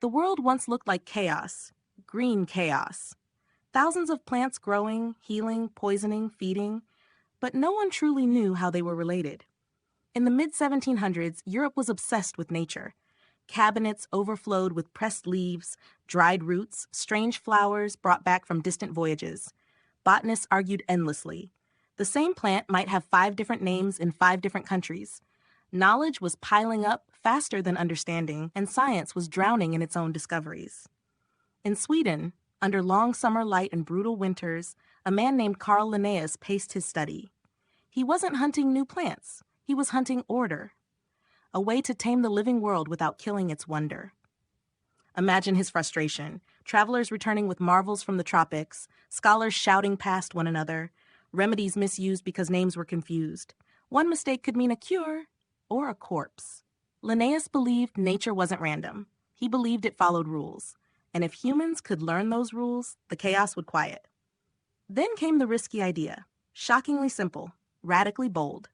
The world once looked like chaos, green chaos. Thousands of plants growing, healing, poisoning, feeding, but no one truly knew how they were related. In the mid-1700s, Europe was obsessed with nature. Cabinets overflowed with pressed leaves, dried roots, strange flowers brought back from distant voyages. Botanists argued endlessly. The same plant might have 5 different names in 5 different countries. Knowledge was piling up faster than understanding, and science was drowning in its own discoveries. In Sweden, under long summer light and brutal winters, a man named Carl Linnaeus paced his study. He wasn't hunting new plants. He was hunting order, a way to tame the living world without killing its wonder. Imagine his frustration. Travelers returning with marvels from the tropics, scholars shouting past one another, remedies misused because names were confused. One mistake could mean a cure or a corpse. Linnaeus believed nature wasn't random. He believed it followed rules. And if humans could learn those rules, the chaos would quiet. Then came the risky idea. Shockingly simple, radically bold.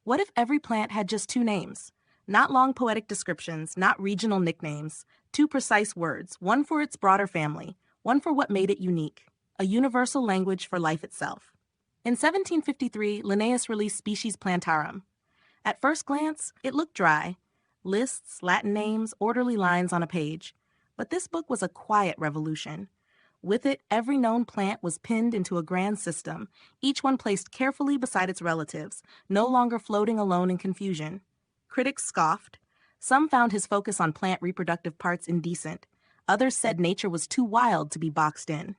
What if every plant had just 2 names? Not long poetic descriptions, not regional nicknames, 2 precise words, one for its broader family, one for what made it unique, a universal language for life itself. In 1753, Linnaeus released Species Plantarum. At first glance, it looked dry. Lists, Latin names, orderly lines on a page. But this book was a quiet revolution. With it, every known plant was pinned into a grand system, each one placed carefully beside its relatives, no longer floating alone in confusion. Critics scoffed. Some found his focus on plant reproductive parts indecent. Others said nature was too wild to be boxed in.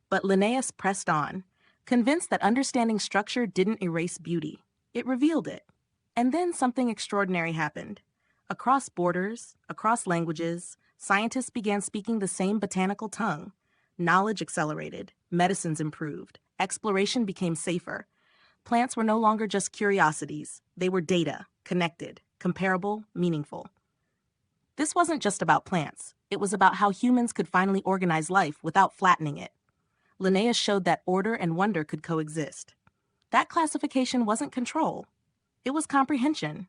But Linnaeus pressed on, convinced that understanding structure didn't erase beauty. It revealed it. And then something extraordinary happened. Across borders, across languages, scientists began speaking the same botanical tongue. Knowledge accelerated, medicines improved, exploration became safer. Plants were no longer just curiosities. They were data, connected, comparable, meaningful. This wasn't just about plants. It was about how humans could finally organize life without flattening it. Linnaeus showed that order and wonder could coexist. That classification wasn't control. It was comprehension.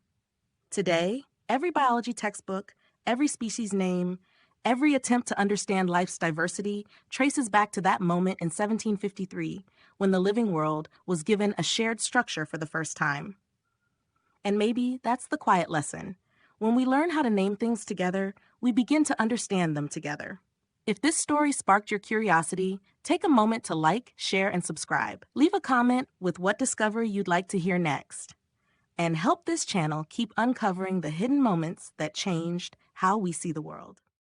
Today, every biology textbook, every species name, every attempt to understand life's diversity traces back to that moment in 1753 when the living world was given a shared structure for the first time. And maybe that's the quiet lesson. When we learn how to name things together, we begin to understand them together. If this story sparked your curiosity, take a moment to like, share, and subscribe. Leave a comment with what discovery you'd like to hear next. And help this channel keep uncovering the hidden moments that changed how we see the world.